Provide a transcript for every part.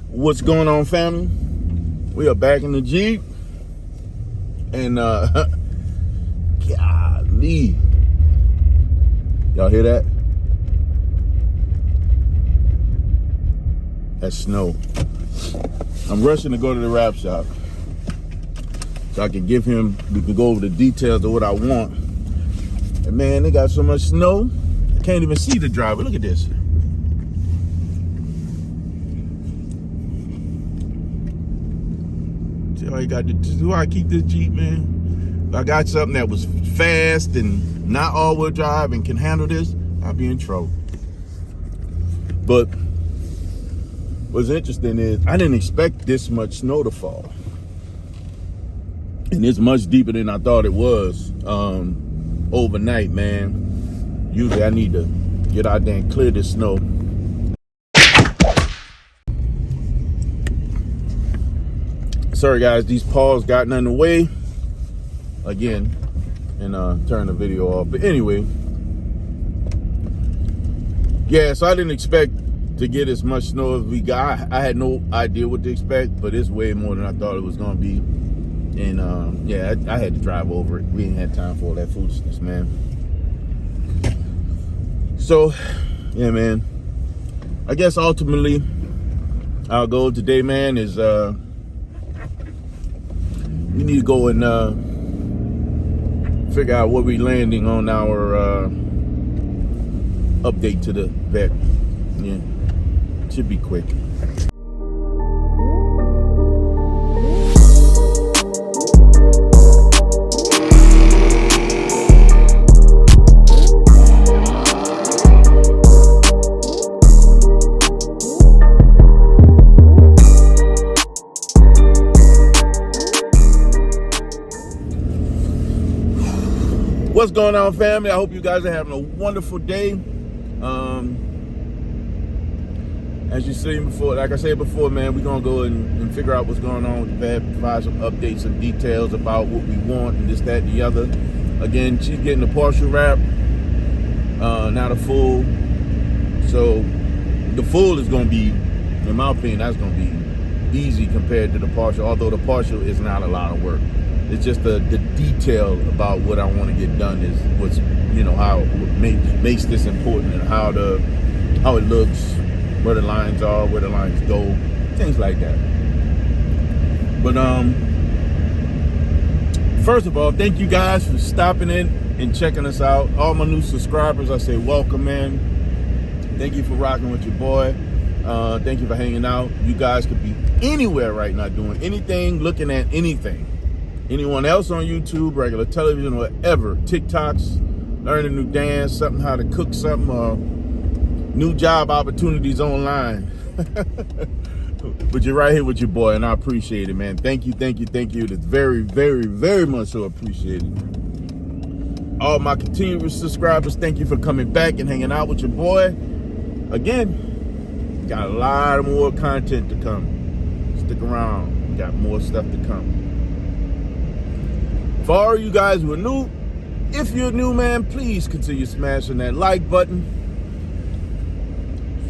What's going on, family? We are back in the Jeep, and golly, y'all hear that? That's snow. I'm rushing to go to the wrap shop so I can give him, we can go over the details of what I want. And man, they got so much snow, I can't even see the driver. Look at this. See how you got to do. I keep this Jeep, man. If I got something that was fast and not all-wheel drive and can handle this, I'll be in trouble. But what's interesting is I didn't expect this much snow to fall. And it's much deeper than I thought it was overnight, man. Usually I need to get out there and clear this snow. Sorry guys, these paws got in the way again, and turn the video off. But anyway, yeah, so I didn't expect to get as much snow as we got. I had no idea what to expect, but it's way more than I thought it was gonna be. And yeah, I had to drive over it. We ain't had time for all that foolishness, man. So yeah, man, I guess ultimately our goal today, man, is we need to go and figure out what we're landing on our update to the vet. Yeah, should be quick. What's going on, family? I hope you guys are having a wonderful day. As you seen before, like I said before, man, we're gonna go and figure out what's going on with the vet, provide some updates, some details about what we want and this, that, and the other. Again, she's getting the partial wrap, not a full. So the full is gonna be, in my opinion, that's gonna be easy compared to the partial, although the partial is not a lot of work. It's just the detail about what I want to get done is what's, you know, how it makes this important, and how it looks, where the lines are, where the lines go, things like that. But first of all, thank you guys for stopping in and checking us out. All my new subscribers, I say welcome, man. Thank you for rocking with your boy. Thank you for hanging out. You guys could be anywhere right now doing anything, looking at anything. Anyone else on YouTube, regular television, whatever, TikToks, learning a new dance, something, how to cook something, or new job opportunities online. But you're right here with your boy, and I appreciate it, man. Thank you, thank you, thank you. It's very, very, very much so appreciated. All my continuous subscribers, thank you for coming back and hanging out with your boy. Again, got a lot more content to come. Stick around, got more stuff to come. For all you guys who are new, if you're new, man, please continue smashing that like button.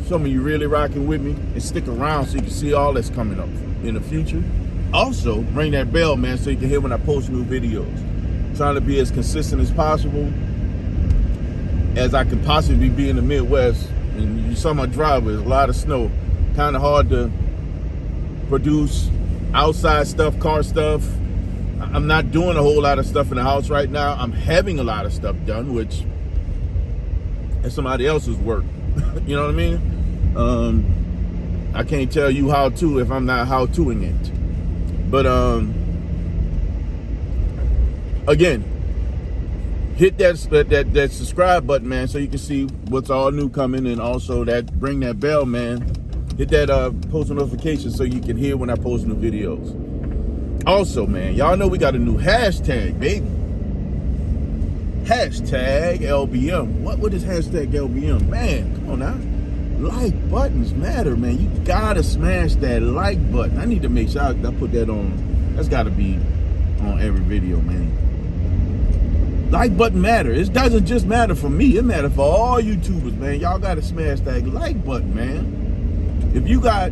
Some of you really rocking with me, and stick around so you can see all that's coming up in the future. Also, ring that bell, man, so you can hear when I post new videos. Trying to be as consistent as possible as I can possibly be in the Midwest. And you saw my driveway, there's a lot of snow. Kind of hard to produce outside stuff, car stuff. I'm not doing a whole lot of stuff in the house right now. I'm having a lot of stuff done, which is somebody else's work. You know what I mean? I can't tell you how to if I'm not how-toing it. But again, hit that subscribe button, man, so you can see what's all new coming, and also ring that bell, man. Hit that post notification so you can hear when I post new videos. Also, man, y'all know we got a new hashtag, baby. Hashtag LBM. What is hashtag LBM? Man, come on now. Like buttons matter, man. You gotta smash that like button. I need to make sure I put that on. That's gotta be on every video, man. Like button matter. It doesn't just matter for me. It matters for all YouTubers, man. Y'all gotta smash that like button, man. If you got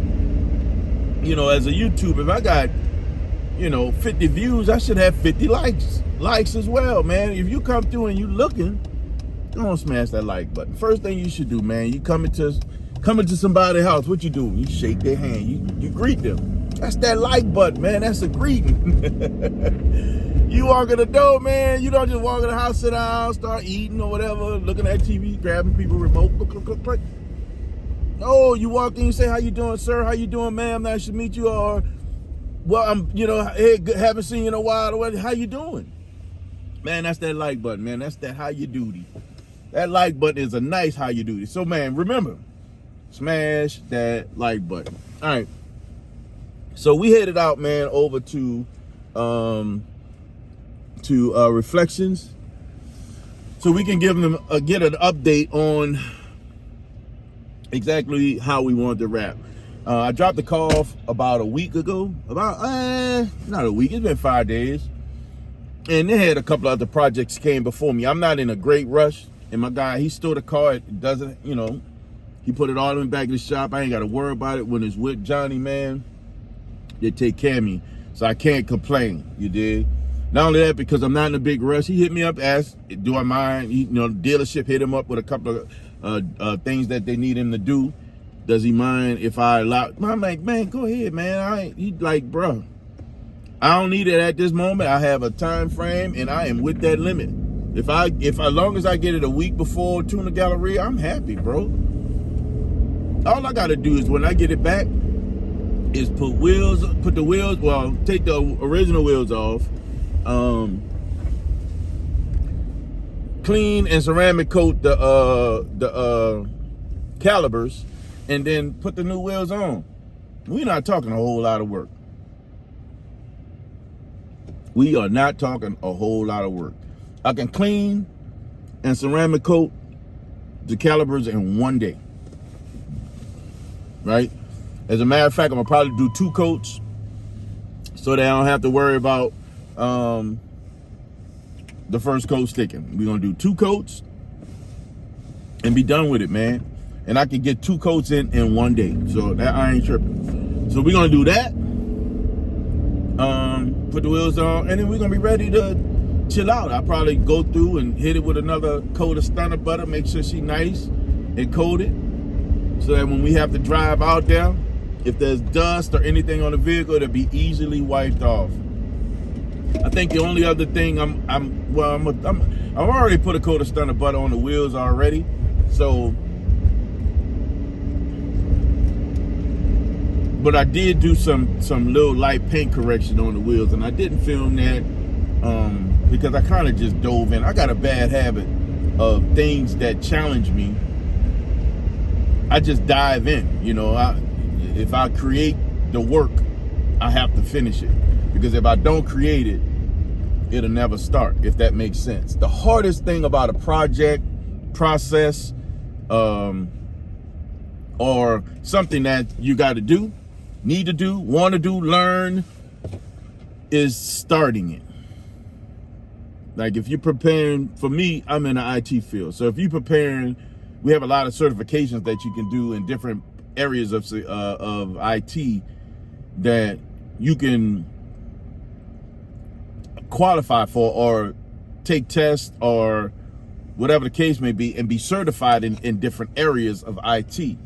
you know, as a YouTuber, if I got, you know, 50 views, I should have 50 likes as well, man. If you come through and you looking, go on, smash that like button. First thing you should do, man, you coming to somebody's house, what you do? You shake their hand, you greet them. That's that like button, man. That's a greeting. You walk in the door, man, you don't just walk in the house, sit down, start eating or whatever, looking at TV, grabbing people remote, click. No, you walk in, you say, how you doing, sir? How you doing, ma'am? Nice to meet you. Or, well, I'm, you know, hey, haven't seen you in a while. How you doing? Man, that's that like button, man. That's that how you duty. That like button is a nice how you duty. So, man, remember, smash that like button. All right. So we headed out, man, over to Reflections, so we can give them get an update on exactly how we want to wrap. I dropped the car off about a week ago, not a week, it's been 5 days. And they had a couple other projects came before me. I'm not in a great rush. And my guy, he stole the car, it doesn't, you know, he put it all in the back of the shop. I ain't got to worry about it. When it's with Johnny, man, they take care of me. So I can't complain, you dig? Not only that, because I'm not in a big rush, he hit me up, asked, do I mind? You know, the dealership hit him up with a couple of things that they need him to do. Does he mind if I allow? I'm like, man, go ahead, man. He like, bro, I don't need it at this moment. I have a time frame, and I am with that limit. If as long as I get it a week before Tuna Galleria, I'm happy, bro. All I gotta do is when I get it back, is take the original wheels off, clean and ceramic coat the calipers, and then put the new wheels on. We're not talking a whole lot of work. We are not talking a whole lot of work. I can clean and ceramic coat the calipers in 1 day, right? As a matter of fact, I'm gonna probably do 2 coats so that I don't have to worry about the first coat sticking. We're gonna do 2 coats and be done with it, man. And I can get 2 coats in 1 day. So that I ain't tripping. So we're gonna do that. Put the wheels on, and then we're gonna be ready to chill out. I'll probably go through and hit it with another coat of Stunna Butter, make sure she's nice and coated, so that when we have to drive out there, if there's dust or anything on the vehicle, it'll be easily wiped off. I think the only other thing I've already put a coat of Stunna Butter on the wheels already, so. But I did do some little light paint correction on the wheels, and I didn't film that because I kind of just dove in. I got a bad habit of things that challenge me. I just dive in, you know. If I create the work, I have to finish it, because if I don't create it, it'll never start, if that makes sense. The hardest thing about a project, process, or something that you got to do, need to do, want to do, learn, is starting it. Like if you're preparing, for me, I'm in the IT field. So if you're preparing, we have a lot of certifications that you can do in different areas of IT that you can qualify for or take tests or whatever the case may be and be certified in different areas of IT.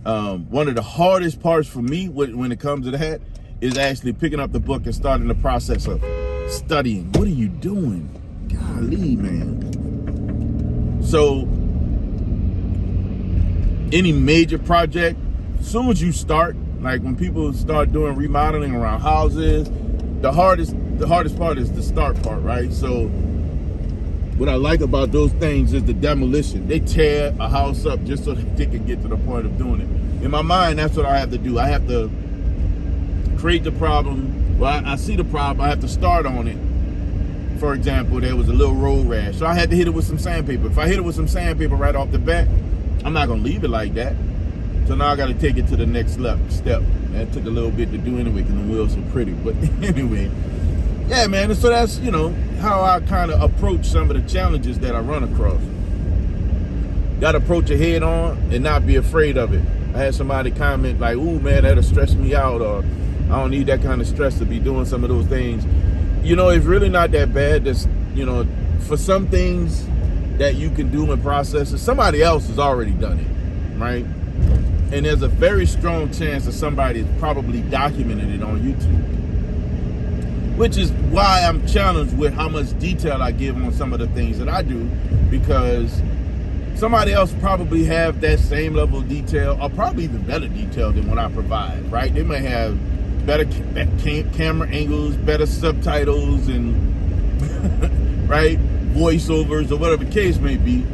One of the hardest parts for me when it comes to that is actually picking up the book and starting the process of studying. What are you doing? Golly, man. So any major project, as soon as you start, like when people start doing remodeling around houses, the hardest part is the start part, right? So what I like about those things is the demolition. They tear a house up just so that they can get to the point of doing it. In my mind, that's what I have to do. I have to create the problem. Well, I see the problem, I have to start on it. For example, there was a little road rash, so I had to hit it with some sandpaper. If I hit it with some sandpaper right off the bat, I'm not gonna leave it like that. So now I gotta take it to the next step. And it took a little bit to do anyway, because the wheels are pretty. But anyway, yeah, man, so that's, you know, how I kind of approach some of the challenges that I run across. Got to approach it head on and not be afraid of it. I had somebody comment like, ooh, man, that'll stress me out, or I don't need that kind of stress to be doing some of those things. You know, it's really not that bad. That's, you know, for some things that you can do in processes, somebody else has already done it, right? And there's a very strong chance that somebody has probably documented it on YouTube, which is why I'm challenged with how much detail I give on some of the things that I do, because somebody else probably have that same level of detail, or probably even better detail than what I provide, right? They may have better camera angles, better subtitles, and right, voiceovers, or whatever the case may be.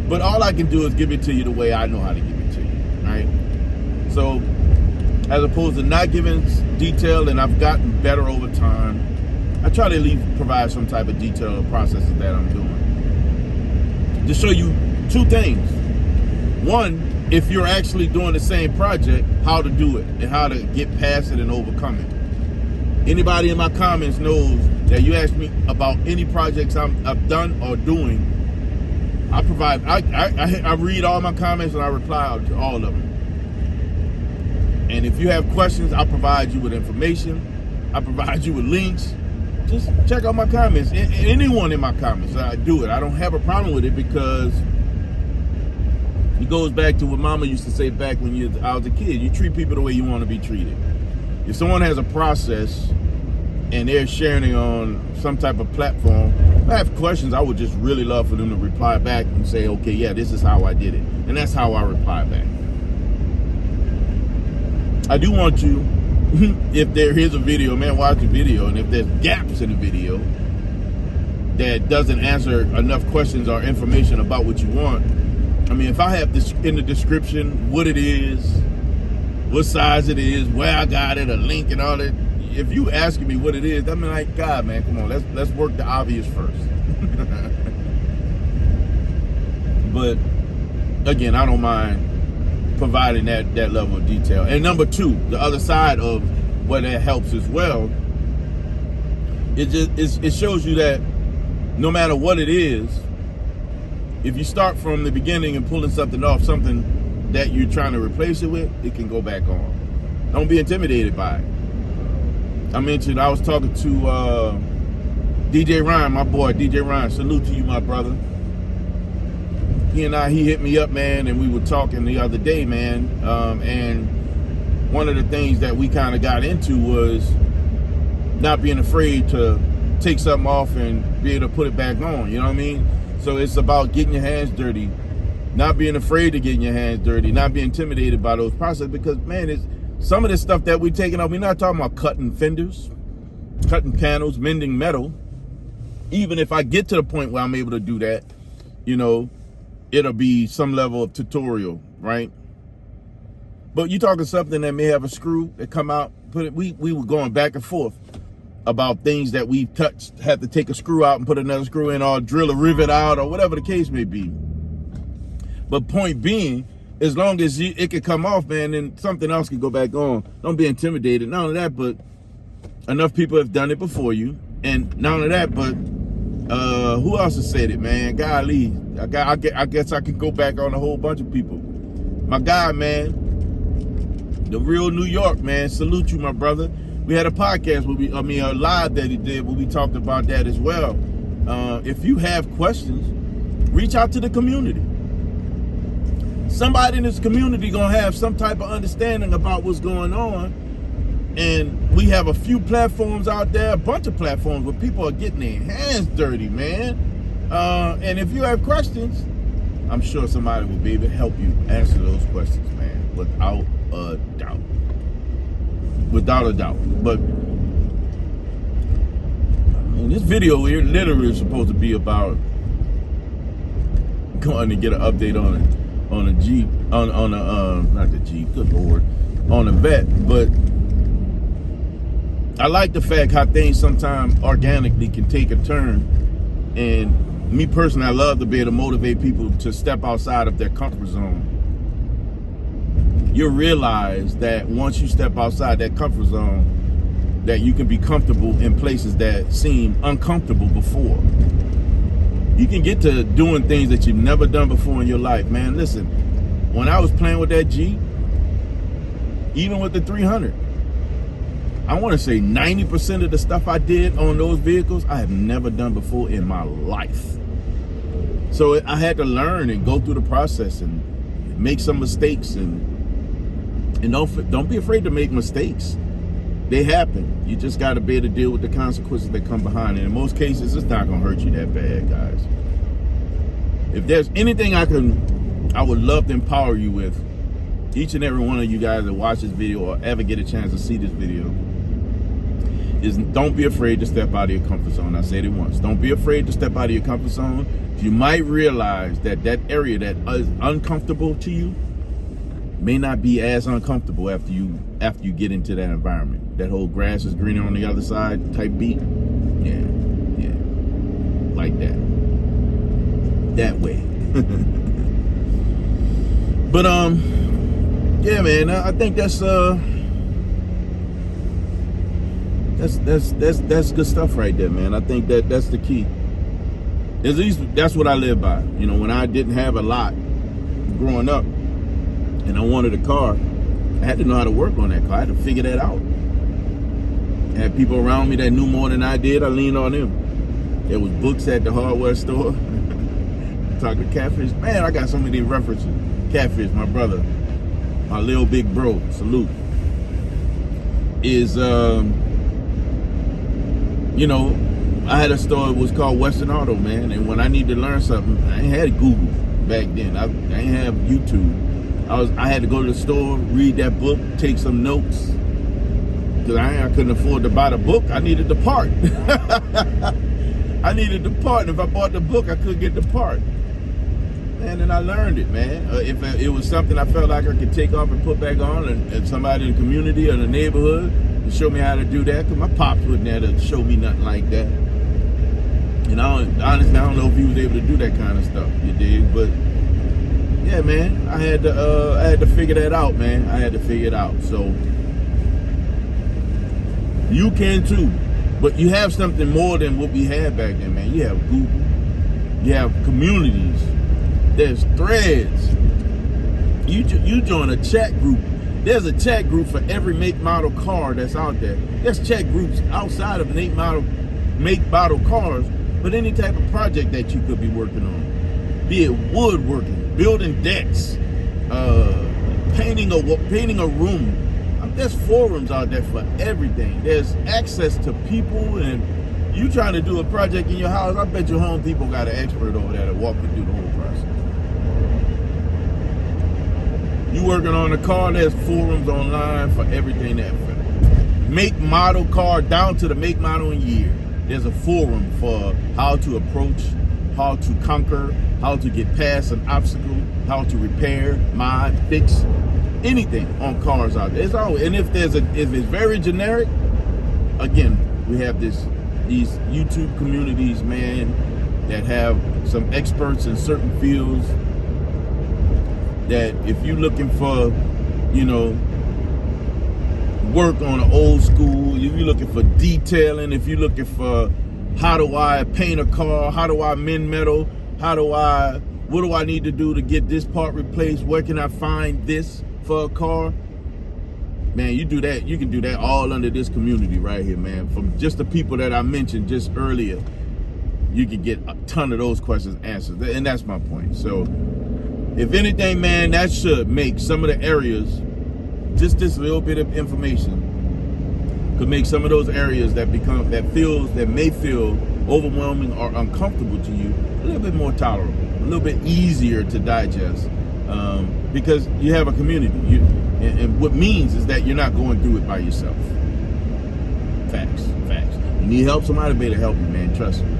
But all I can do is give it to you the way I know how to give it to you, right? So, as opposed to not giving detail, and I've gotten better over time, I try to at least provide some type of detail of processes that I'm doing. To show you two things. One, if you're actually doing the same project, how to do it and how to get past it and overcome it. Anybody in my comments knows that you ask me about any projects I've done or doing, I provide, I read all my comments and I reply to all of them. And if you have questions, I'll provide you with information. I provide you with links. Just check out my comments. Anyone in my comments, I do it. I don't have a problem with it, because it goes back to what Mama used to say back when I was a kid. You treat people the way you want to be treated. If someone has a process and they're sharing it on some type of platform, if I have questions, I would just really love for them to reply back and say, okay, yeah, this is how I did it. And that's how I reply back. I do want you, if there is a video, man, watch the video. And if there's gaps in the video that doesn't answer enough questions or information about what you want, I mean, if I have this in the description, what it is, what size it is, where I got it, a link and all that, if you asking me what it is, I mean, like, God, man, come on, let's work the obvious first. But again, I don't mind providing that level of detail. And number two, the other side of what that helps as well, it shows you that no matter what it is, if you start from the beginning and pulling something off, something that you're trying to replace it with, it can go back on. Don't be intimidated by it. I was talking to DJ Ryan, my boy, DJ Ryan. Salute to you, my brother. He hit me up, man, and we were talking the other day, man. And one of the things that we kind of got into was not being afraid to take something off and be able to put it back on. You know what I mean? So it's about getting your hands dirty, not being afraid to get your hands dirty, not being intimidated by those processes. Because, man, it's some of this stuff that we're taking off. We're not talking about cutting fenders, cutting panels, mending metal. Even if I get to the point where I'm able to do that, you know, it'll be some level of tutorial, right? But you're talking something that may have a screw that come out, we were going back and forth about things that we've touched, had to take a screw out and put another screw in, or drill a rivet out, or whatever the case may be. But point being, as long as it can come off, man, then something else can go back on. Don't be intimidated. Not only that, but enough people have done it before you. And not only that, but who else has said it, man? Golly, I guess I could go back on a whole bunch of people. My guy, man, the real New York, man. Salute you, my brother. We had a podcast a live that he did where we talked about that as well. If you have questions, reach out to the community. Somebody in this community gonna have some type of understanding about what's going on. And we have a few platforms out there, a bunch of platforms where people are getting their hands dirty, man. And if you have questions, I'm sure somebody will be able to help you answer those questions, man, without a doubt. Without a doubt. But this video here literally is supposed to be about going to get an update on it. On a Jeep, not the Jeep, good Lord, on a Vette. But I like the fact how things sometimes organically can take a turn. And me personally, I love to be able to motivate people to step outside of their comfort zone. You'll realize that once you step outside that comfort zone, that you can be comfortable in places that seem uncomfortable before. You can get to doing things that you've never done before in your life, man. Listen, when I was playing with that Jeep, even with the 300. I want to say 90% of the stuff I did on those vehicles, I have never done before in my life. So I had to learn and go through the process and make some mistakes, and don't be afraid to make mistakes. They happen. You just got to be able to deal with the consequences that come behind it. In most cases, it's not going to hurt you that bad, guys. If there's anything I would love to empower you with, each and every one of you guys that watch this video or ever get a chance to see this video, is don't be afraid to step out of your comfort zone. I said it once. Don't be afraid to step out of your comfort zone. You might realize that that area that is uncomfortable to you may not be as uncomfortable after you get into that environment. That whole grass is greener on the other side type beat. Yeah. Like that. That way. But yeah, man, I think that's good stuff right there, man. I think that's the key. At least that's what I live by. You know, when I didn't have a lot growing up and I wanted a car, I had to know how to work on that car. I had to figure that out. I had people around me that knew more than I did. I leaned on them. There was books at the hardware store. Talking Catfish. Man, I got so many references. Catfish, my brother, my little big bro, salute, is, you know, I had a store, it was called Western Auto, man, and when I needed to learn something, I ain't had Google back then. I ain't have YouTube. I had to go to the store, read that book, take some notes, because I couldn't afford to buy the book. I needed the part. I needed the part, and if I bought the book, I couldn't get the part. Man, and I learned it, man. If it was something I felt like I could take off and put back on, and somebody in the community or the neighborhood to show me how to do that, because my pops wasn't there to show me nothing like that. And honestly, I don't know if he was able to do that kind of stuff, you dig? But yeah, man, I had to figure that out, man. I had to figure it out. So you can too, but you have something more than what we had back then, man. You have Google, you have communities. There's threads. You join a chat group. There's a chat group for every make, model car that's out there. There's chat groups outside of make, model cars, but any type of project that you could be working on. Be it woodworking, building decks, painting a room. There's forums out there for everything. There's access to people, and you trying to do a project in your house, I bet your home people got an expert over there to walk you through the whole process. You working on a car, there's forums online for everything that make, model car down to the make, model, and year. There's a forum for how to approach, how to conquer, how to get past an obstacle, how to repair, mod, fix, anything on cars out there. It's always, and if it's very generic, again, we have these YouTube communities, man, that have some experts in certain fields. That if you're looking for, you know, work on an old school, if you're looking for detailing, if you're looking for how do I paint a car, how do I mend metal, what do I need to do to get this part replaced, where can I find this for a car? Man, you do that, you can do that all under this community right here, man. From just the people that I mentioned just earlier, you can get a ton of those questions answered, and that's my point. So if anything, man, that should make some of the areas, just this little bit of information could make some of those areas that may feel overwhelming or uncomfortable to you a little bit more tolerable, a little bit easier to digest, because you have a community. And what means is that you're not going through it by yourself. Facts. You need help, somebody better help you, man. Trust me.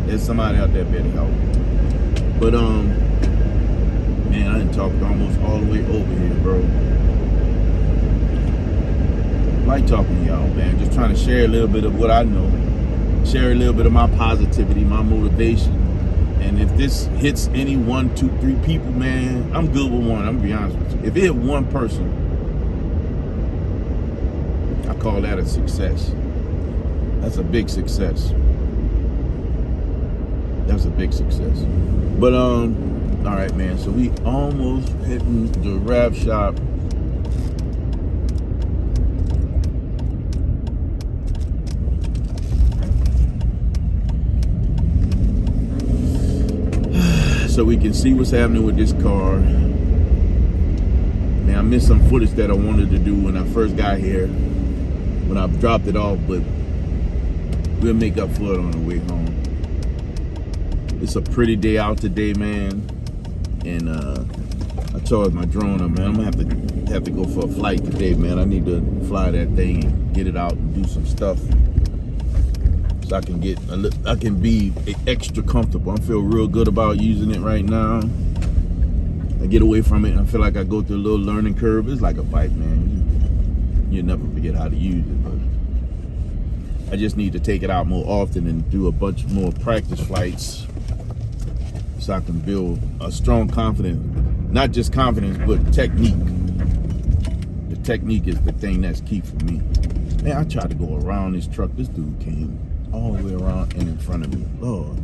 There's somebody out there better help you. But man, I done talked almost all the way over here, bro. I like talking to y'all, man. Just trying to share a little bit of what I know. Share a little bit of my positivity, my motivation. And if this hits any 1, 2, 3 people, man, I'm good with one. I'm gonna be honest with you. If it hit one person, I call that a success. That's a big success. That's a big success. But all right, man. So we almost hitting the wrap shop. so we can see what's happening with this car. Man, I missed some footage that I wanted to do when I first got here, when I dropped it off, but we'll make up for it on the way home. It's a pretty day out today, man, and I charged my drone up, man. I'm gonna have to go for a flight today, man. I need to fly that thing and get it out and do some stuff, so I can be extra comfortable. I feel real good about using it right now. I get away from it and I feel like I go through a little learning curve. It's like a bike, man. You'll never forget how to use it, but I just need to take it out more often and do a bunch more practice flights so I can build a strong confidence. Not just confidence, but technique. The technique is the thing that's key for me. Man, I tried to go around this truck. This dude came all the way around and in front of me. Lord.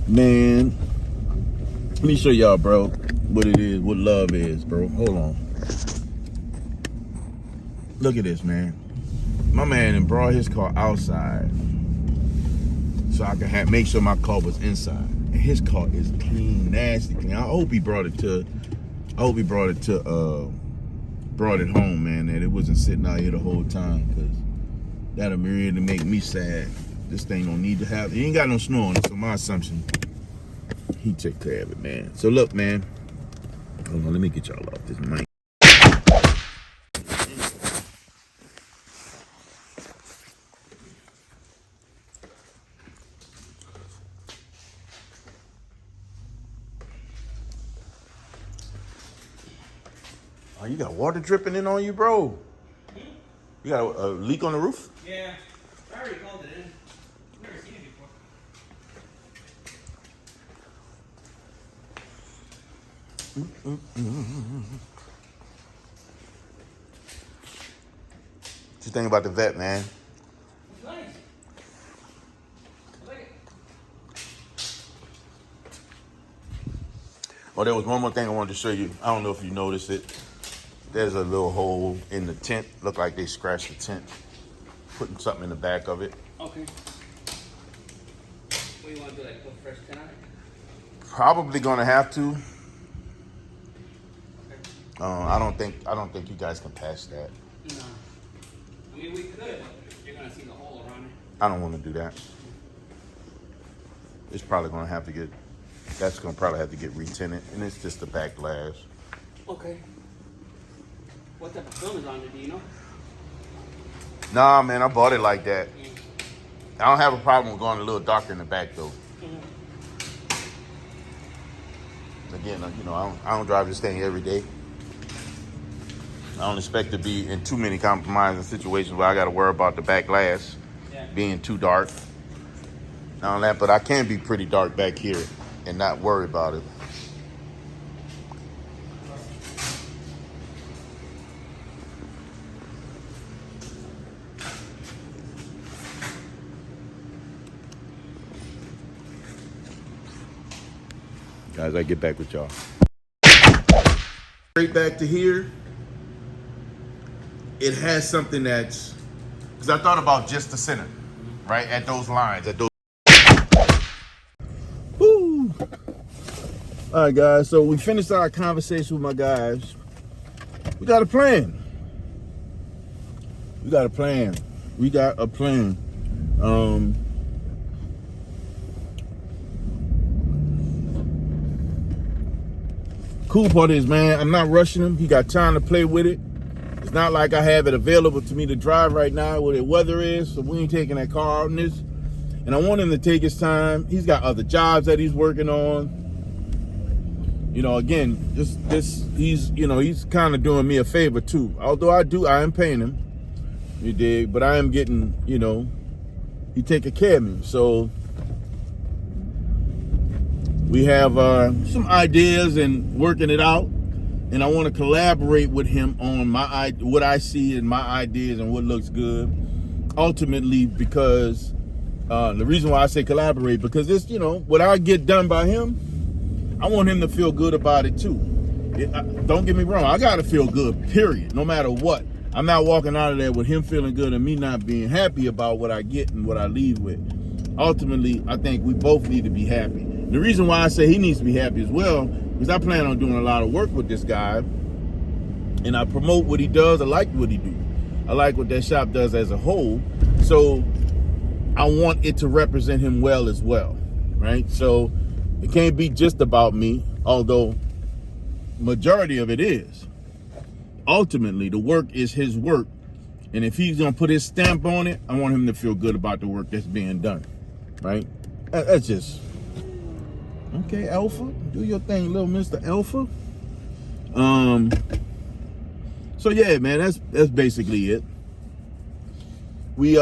Man, let me show y'all, bro, what it is, what love is, bro. Hold on. Look at this, man. My man brought his car outside so I can make sure my car was inside. And his car is clean, nasty clean. I hope he brought it home, man, that it wasn't sitting out here the whole time, because that'll really make me sad. This thing don't need to have, he ain't got no snow on it, so my assumption, he take care of it, man. So look, man, hold on, let me get y'all off this mic. Oh, you got water dripping in on you, bro. You got a leak on the roof? Yeah, I already called it in. I've never seen it before. What you think about the vet, man? It's nice. I like it. Oh, there was one more thing I wanted to show you. I don't know if you noticed it. There's a little hole in the tent. Look like they scratched the tent, putting something in the back of it. Okay. What do you want to do, like put fresh tint on it? Probably gonna have to. Okay. I don't think you guys can patch that. No. I mean, we could. You're gonna see the hole around it. I don't want to do that. It's probably gonna have to get. That's gonna probably have to get retinted, and it's just the back glass. Okay. What type of film is on it, do you know? Nah, man, I bought it like that. I don't have a problem with going a little darker in the back, though. Again, you know, I don't drive this thing every day. I don't expect to be in too many compromising situations where I got to worry about the back glass being too dark. Not only that, but I can be pretty dark back here and not worry about it. Guys, I get back with y'all. Straight back to here. It has something that's, because I thought about just the center, right? At those lines, at those. Woo! All right, guys, so we finished our conversation with my guys. We got a plan. We got a plan. Cool part is, man, I'm not rushing him. He got time to play with it. It's not like I have it available to me to drive right now where the weather is, so we ain't taking that car out in this. And I want him to take his time. He's got other jobs that he's working on. You know, again, he's kind of doing me a favor too. Although I am paying him, you dig, but I am getting, he taking care of me. So we have some ideas and working it out, and I want to collaborate with him on what I see and my ideas and what looks good. Ultimately, because the reason why I say collaborate, because this, what I get done by him, I want him to feel good about it too. Don't get me wrong, I gotta feel good, period, no matter what. I'm not walking out of there with him feeling good and me not being happy about what I get and what I leave with. Ultimately, I think we both need to be happy. The reason why I say he needs to be happy as well, because I plan on doing a lot of work with this guy, and I promote what he does. I like what he do. I like what that shop does as a whole. So I want it to represent him well as well, right? So it can't be just about me, although majority of it is. Ultimately, the work is his work. And if he's going to put his stamp on it, I want him to feel good about the work that's being done, right? That's just, okay, Alpha, do your thing, little Mr. Alpha. So yeah, man, that's basically it. We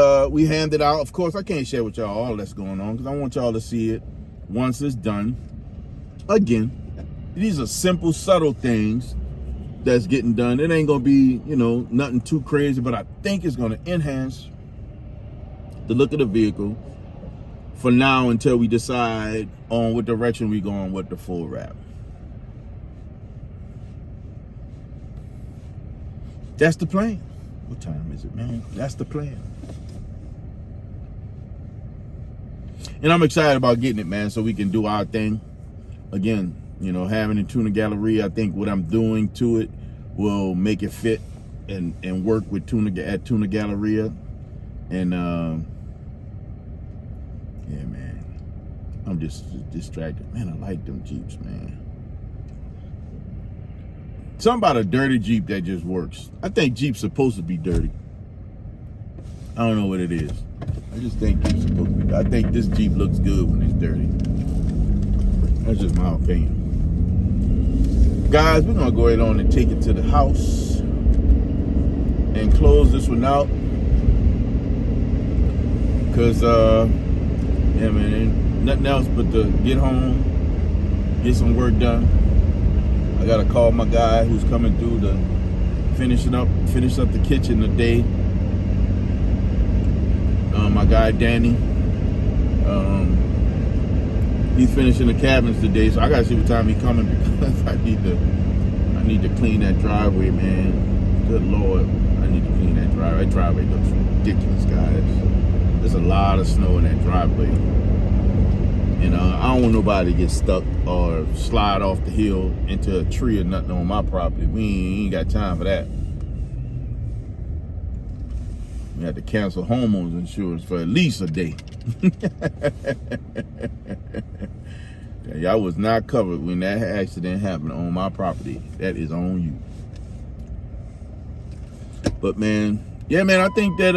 handed out, of course, I can't share with y'all all that's going on because I want y'all to see it once it's done. Again, these are simple, subtle things that's getting done. It ain't gonna be, you know, nothing too crazy, but I think it's gonna enhance the look of the vehicle for now until we decide on what direction we going with the full wrap. That's the plan. What time is it, man? That's the plan. And I'm excited about getting it, man, so we can do our thing. Again, you know, having a Tuna Galleria, I think what I'm doing to it will make it fit and work with Tuna Galleria. And yeah, man, I'm just distracted. Man, I like them Jeeps, man. Something about a dirty Jeep that just works. I think Jeep's supposed to be dirty. I don't know what it is. I just think Jeep's supposed to be. I think this Jeep looks good when it's dirty. That's just my opinion. Guys, we're gonna go ahead on and take it to the house and close this one out. Cause yeah, man, ain't nothing else but to get home, get some work done. I gotta call my guy who's coming through to finish up the kitchen today. My guy Danny, he's finishing the cabins today, so I gotta see what time he's coming because I need to clean that driveway, man. Good Lord, I need to clean that driveway. That driveway looks ridiculous, guys. There's a lot of snow in that driveway. And I don't want nobody to get stuck or slide off the hill into a tree or nothing on my property. We ain't got time for that. We had to cancel homeowners insurance for at least a day. Y'all was not covered when that accident happened on my property. That is on you. But man, yeah, man, I think that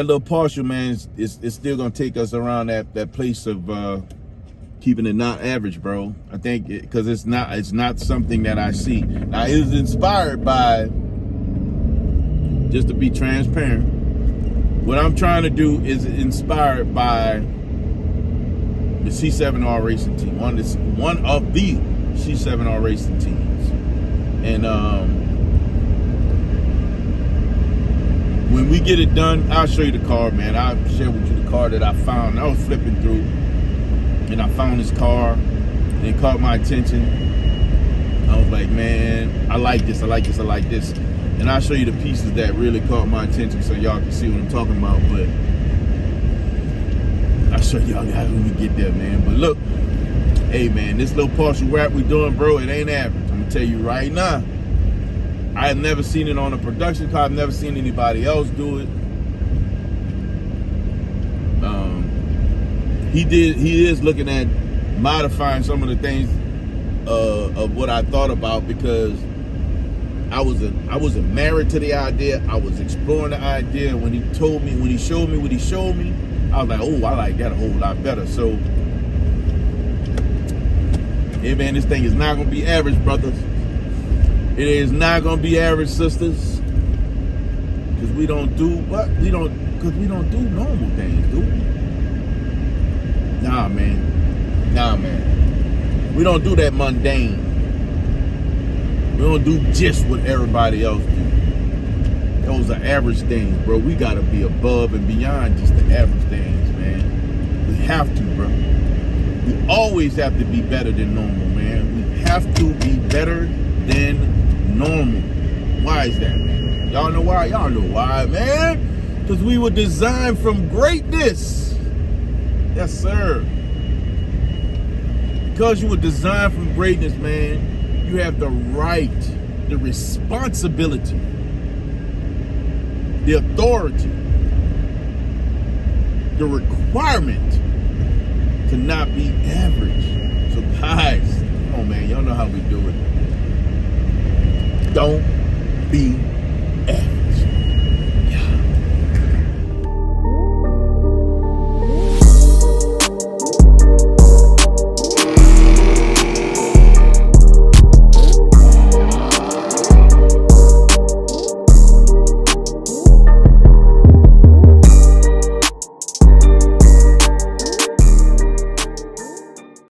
little partial, man, is still gonna take us around that place of keeping it not average, bro. I think because it's not something that I see. Now it is inspired by, just to be transparent, what I'm trying to do is inspired by the C7R racing team, one of the C7R racing teams, and when we get it done, I'll show you the car, man. I'll share with you the car that I found. I was flipping through, and I found this car, and it caught my attention. I was like, man, I like this, I like this, I like this. And I'll show you the pieces that really caught my attention so y'all can see what I'm talking about. But I'll show y'all guys when we get there, man. But look, hey, man, this little partial wrap we doing, bro, it ain't average. I'm going to tell you right now. I have never seen it on a production car. I've never seen anybody else do it. He is looking at modifying some of the things of what I thought about, because I wasn't married to the idea. I was exploring the idea. When he showed me what he showed me, I was like, oh, I like that a whole lot better. So, hey, man, this thing is not gonna be average, brothers. It is not gonna be average, sisters, because we don't do normal things, do we? Nah, man. We don't do that mundane. We don't do just what everybody else do. Those are average things, bro. We gotta be above and beyond just the average things, man. We have to, bro. We always have to be better than normal, man. We have to be better than normal. Why is that, man? Y'all know why? Y'all know why, man. Because we were designed from greatness. Yes, sir. Because you were designed from greatness, man, you have the right, the responsibility, the authority, the requirement to not be average. So guys, come on, man, y'all know how we do it. Don't be